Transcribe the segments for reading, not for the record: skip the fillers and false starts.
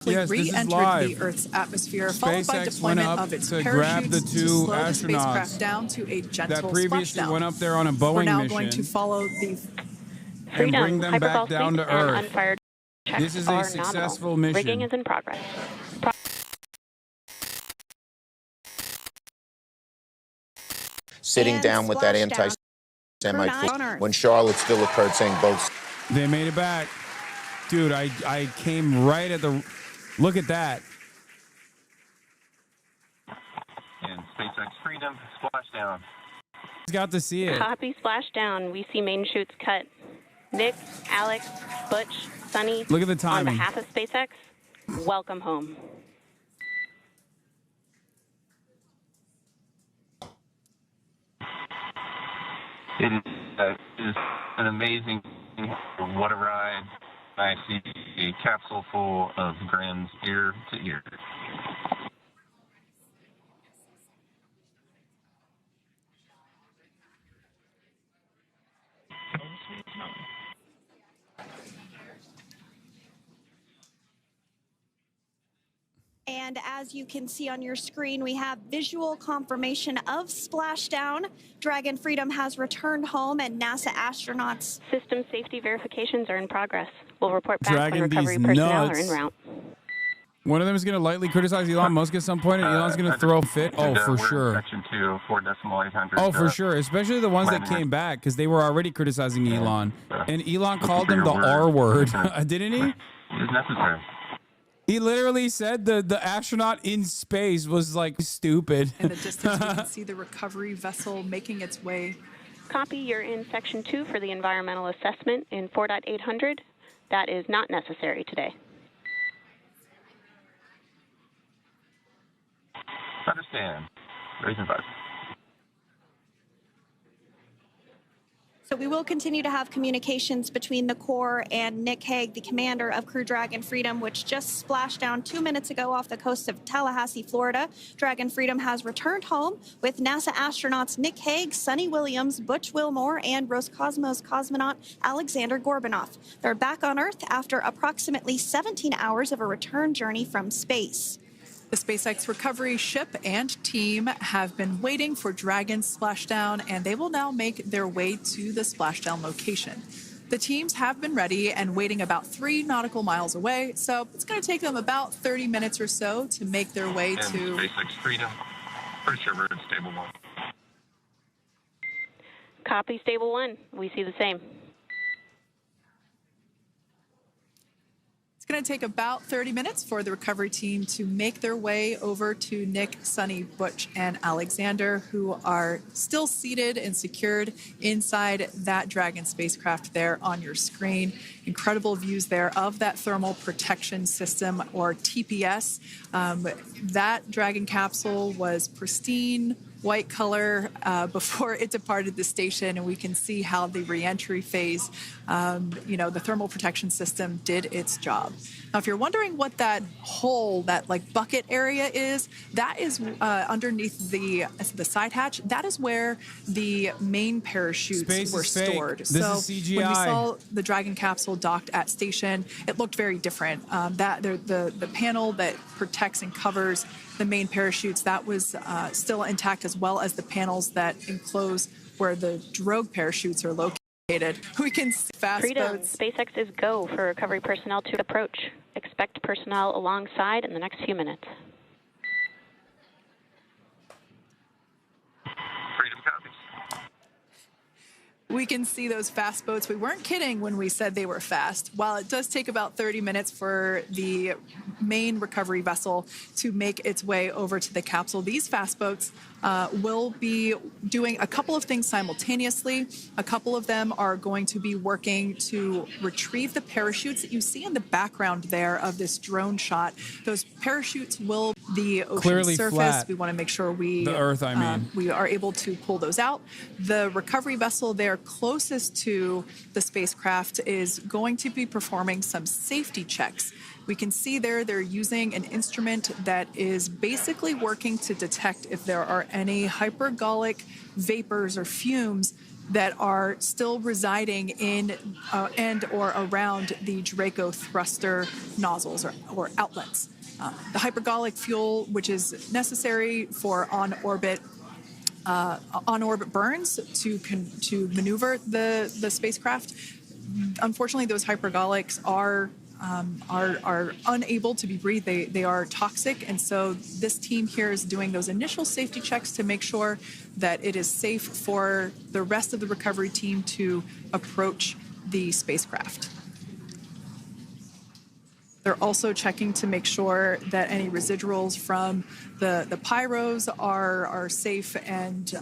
Yes, re-entered the Earth's atmosphere, followed by deployment of its to grab the parachutes two to slow the astronauts spacecraft down to a gentle that previously splashdown. went up there on a Boeing We're now mission going to follow the and bring them back down to Earth. Unfired checks This is a are successful nominal. mission. Rigging is in progress. Sitting And down with that Splashdown. anti-Semite when Charlotte still occurred, saying both. They made it back. Dude, I came right at the... Look at that. And SpaceX Freedom, Splashdown. Got to see it. Copy Splashdown. We see main chutes cut. Nick, Alex, Butch, Sunny. Look at the timing. On behalf of SpaceX, welcome home. It is an amazing, what a ride. I see a capsule full of grins ear to ear. And as you can see on your screen, we have visual confirmation of Splashdown. Dragon Freedom has returned home, and NASA astronauts. System safety verifications are in progress. We'll report back Dragging when recovery these personnel nuts. are en route. One of them is going to lightly criticize Elon Musk at some point, and Elon's going to throw a fit. Oh, for sure. Section 2, 4.800. Oh, for sure. Especially the ones that came back, because they were already criticizing Elon. And Elon called him the R word, didn't he? It is necessary. He literally said the astronaut in space was like stupid. In the distance, we can see the recovery vessel making its way. Copy, you're in Section 2 for the environmental assessment in 4.800. That is not necessary today. Understand. Raising buzz. So we will continue to have communications between the Corps and Nick Hague, the commander of Crew Dragon Freedom, which just splashed down 2 minutes ago off the coast of Tallahassee, Florida. Dragon Freedom has returned home with NASA astronauts Nick Hague, Sunny Williams, Butch Wilmore, and Roscosmos cosmonaut Alexander Gorbunov. They're back on Earth after approximately 17 hours of a return journey from space. The SpaceX recovery ship and team have been waiting for Dragon's splashdown, and they will now make their way to the splashdown location. The teams have been ready and waiting about 3 nautical miles away, so it's going to take them about 30 minutes or so to make their way and to SpaceX Freedom. Pretty sure we're in Stable 1. Copy, Stable 1. We see the same. It's going to take about 30 minutes for the recovery team to make their way over to Nick, Sunny, Butch, and Alexander, who are still seated and secured inside that Dragon spacecraft there on your screen. Incredible views there of that thermal protection system, or TPS. That Dragon capsule was pristine, white color before it departed the station, and we can see how the reentry phase, the thermal protection system did its job. Now, if you're wondering what that hole, that like bucket area is, that is underneath the side hatch. That is where the main parachutes were stored. This is CGI. When we saw the Dragon capsule docked at station, it looked very different. The panel that protects and covers the main parachutes, that was still intact, as well as the panels that enclose where the drogue parachutes are located. We can see fast Freedom. boats. SpaceX is go for recovery personnel to approach. Expect personnel alongside in the next few minutes. Freedom copies. We can see those fast boats. We weren't kidding when we said they were fast. While it does take about 30 minutes for the main recovery vessel to make its way over to the capsule, these fast boats will be doing a couple of things simultaneously. A couple of them are going to be working to retrieve the parachutes that you see in the background there of this drone shot. Those parachutes will be the ocean Clearly surface. flat. We want to make sure we The Earth, I mean. we are able to pull those out. The recovery vessel there closest to the spacecraft is going to be performing some safety checks. We can see there they're using an instrument that is basically working to detect if there are any hypergolic vapors or fumes that are still residing in and or around the Draco thruster nozzles or outlets. The hypergolic fuel, which is necessary for on-orbit burns to maneuver the spacecraft. Unfortunately, those hypergolics are unable to be breathed. They are toxic, and so this team here is doing those initial safety checks to make sure that it is safe for the rest of the recovery team to approach the spacecraft. They're also checking to make sure that any residuals from the pyros are safe and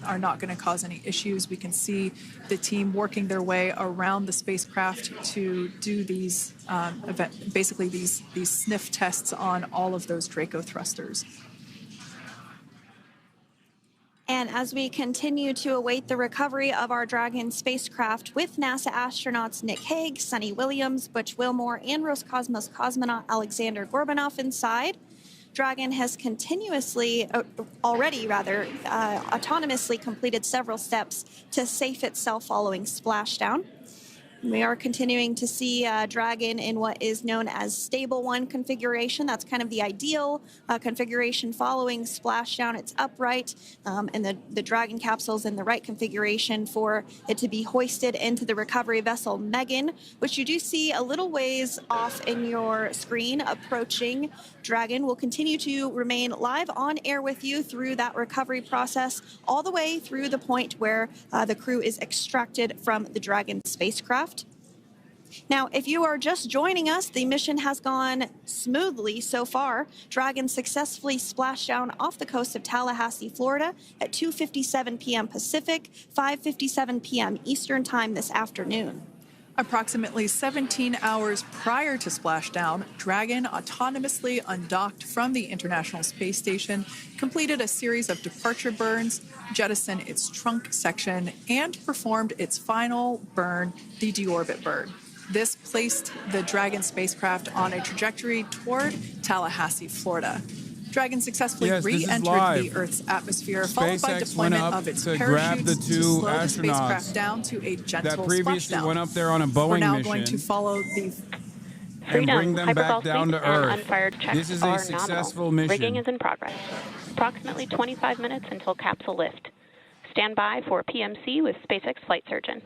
are not going to cause any issues. We can see the team working their way around the spacecraft to do these basically these sniff tests on all of those Draco thrusters. And as we continue to await the recovery of our Dragon spacecraft with NASA astronauts Nick Hague, Sunny Williams, Butch Wilmore, and Roscosmos cosmonaut Alexander Gorbanov inside, Dragon has autonomously completed several steps to safe itself following splashdown. We are continuing to see Dragon in what is known as stable 1 configuration. That's kind of the ideal configuration following splashdown. It's upright, and the Dragon capsule is in the right configuration for it to be hoisted into the recovery vessel Megan, which you do see a little ways off in your screen approaching. Dragon will continue to remain live on air with you through that recovery process, all the way through the point where the crew is extracted from the Dragon spacecraft. Now, if you are just joining us, the mission has gone smoothly so far. Dragon successfully splashed down off the coast of Tallahassee, Florida at 2:57 p.m. Pacific, 5:57 p.m. Eastern Time this afternoon. Approximately 17 hours prior to splashdown, Dragon autonomously undocked from the International Space Station, completed a series of departure burns, jettisoned its trunk section, and performed its final burn, the deorbit burn. This placed the Dragon spacecraft on a trajectory toward Tallahassee, Florida. Dragon successfully re-entered the Earth's atmosphere, followed by deployment of its parachutes to slow the spacecraft down to a gentle that previously splashdown. went up there on a Boeing We're now mission going to follow the and bring them back down to Earth. Unfired checks This is a successful mission. Rigging is in progress. Approximately 25 minutes until capsule lift. Stand by for PMC with SpaceX flight surgeon.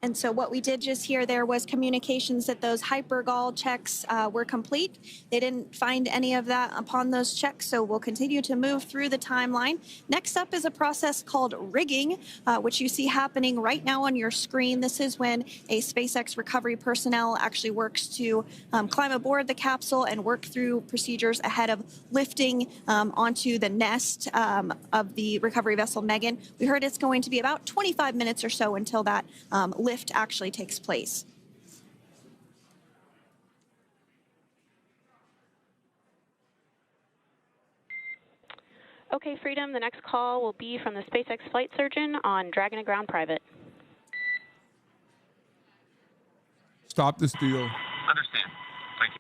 And so what we did just hear there was communications that those hypergol checks were complete. They didn't find any of that upon those checks, so we'll continue to move through the timeline. Next up is a process called rigging, which you see happening right now on your screen. This is when a SpaceX recovery personnel actually works to climb aboard the capsule and work through procedures ahead of lifting onto the nest of the recovery vessel Megan. We heard it's going to be about 25 minutes or so until that lift actually takes place. Okay, Freedom, the next call will be from the SpaceX flight surgeon on Dragon to Ground Private. Stop the steal. Understand. Thank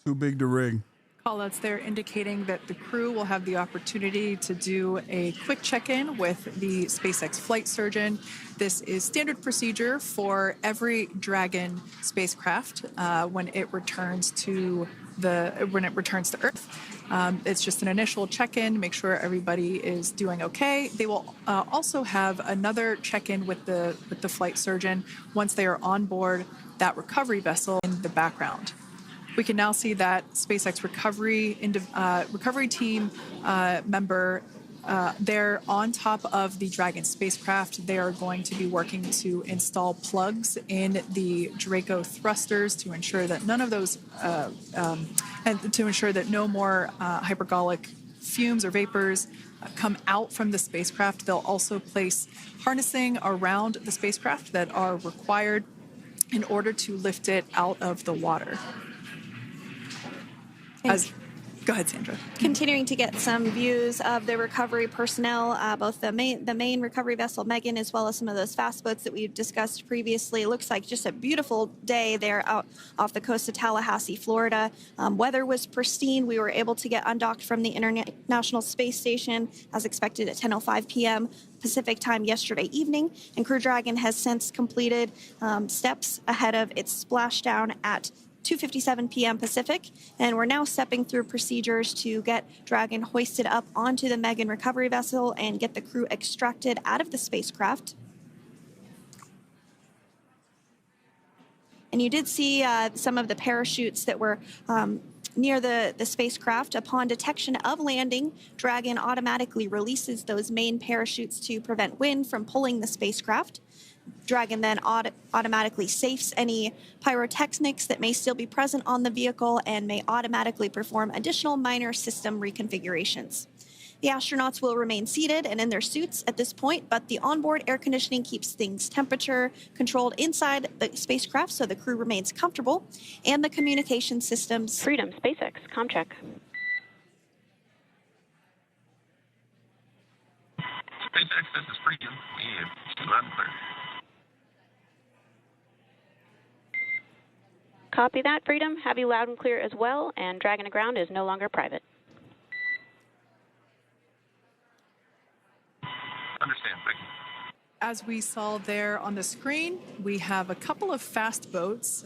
you. Too big to rig. Callouts there indicating that the crew will have the opportunity to do a quick check-in with the SpaceX flight surgeon. This is standard procedure for every Dragon spacecraft when it returns to Earth. It's just an initial check-in, make sure everybody is doing okay. They will also have another check-in with the flight surgeon once they are on board that recovery vessel in the background. We can now see that SpaceX recovery team member they're on top of the Dragon spacecraft. They are going to be working to install plugs in the Draco thrusters to ensure that none of those and to ensure that no more hypergolic fumes or vapors come out from the spacecraft. They'll also place harnessing around the spacecraft that are required in order to lift it out of the water. Go ahead, Sandra. Continuing to get some views of the recovery personnel, both the main recovery vessel Megan, as well as some of those fast boats that we've discussed previously. It looks like just a beautiful day there out off the coast of Tallahassee, Florida. Weather was pristine. We were able to get undocked from the International Space Station as expected at 10:05 p.m. Pacific time yesterday evening, and Crew Dragon has since completed steps ahead of its splashdown at 2:57 p.m. Pacific, and we're now stepping through procedures to get Dragon hoisted up onto the Megan recovery vessel and get the crew extracted out of the spacecraft. And you did see some of the parachutes that were near the spacecraft. Upon detection of landing, Dragon automatically releases those main parachutes to prevent wind from pulling the spacecraft. Dragon then automatically safes any pyrotechnics that may still be present on the vehicle and may automatically perform additional minor system reconfigurations. The astronauts will remain seated and in their suits at this point, but the onboard air conditioning keeps things temperature controlled inside the spacecraft so the crew remains comfortable, and the communication systems. Freedom, SpaceX, ComCheck. SpaceX, this is Freedom. Yeah, loud and clear. Copy that, Freedom. Have you loud and clear as well, and Dragon to ground is no longer private. Understand, thank you. As we saw there on the screen, we have a couple of fast boats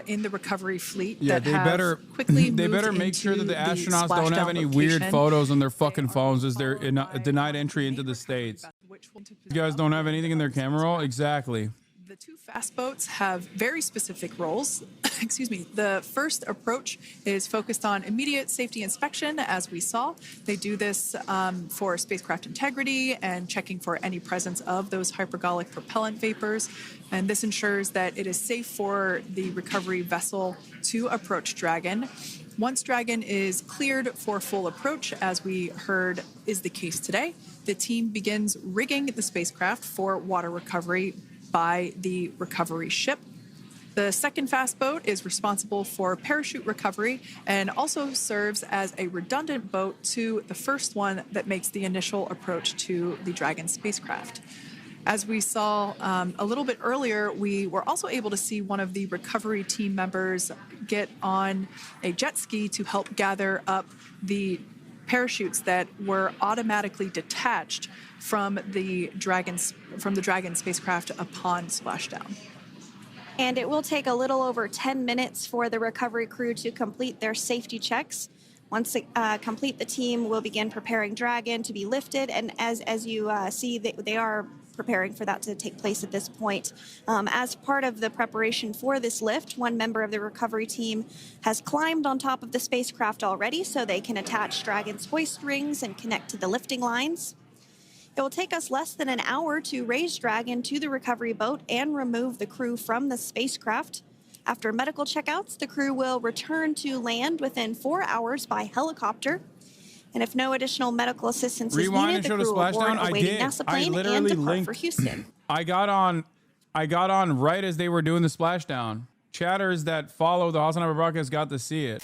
in the recovery fleet that have quickly they better moved make sure that into the astronauts don't have any location. weird photos on their fucking phones as they're denied entry into the States. You guys don't have anything in their camera roll? Exactly. The two fast boats have very specific roles. Excuse me. The first approach is focused on immediate safety inspection, as we saw. They do this for spacecraft integrity and checking for any presence of those hypergolic propellant vapors. And this ensures that it is safe for the recovery vessel to approach Dragon. Once Dragon is cleared for full approach, as we heard is the case today, the team begins rigging the spacecraft for water recovery by the recovery ship. The second fast boat is responsible for parachute recovery and also serves as a redundant boat to the first one that makes the initial approach to the Dragon spacecraft. As we saw a little bit earlier, we were also able to see one of the recovery team members get on a jet ski to help gather up the parachutes that were automatically detached from the Dragon spacecraft upon splashdown. And it will take a little over 10 minutes for the recovery crew to complete their safety checks. Once complete, the team will begin preparing Dragon to be lifted, and as you see, they are preparing for that to take place at this point. As part of the preparation for this lift, one member of the recovery team has climbed on top of the spacecraft already so they can attach Dragon's hoist rings and connect to the lifting lines. It will take us less than an hour to raise Dragon to the recovery boat and remove the crew from the spacecraft. After medical checkouts, the crew will return to land within 4 hours by helicopter. And if no additional medical assistance is needed, the crew will board a waiting NASA plane and depart for Houston. I got on right as they were doing the splashdown. Chatters that follow the HasanAbi broadcast got to see it.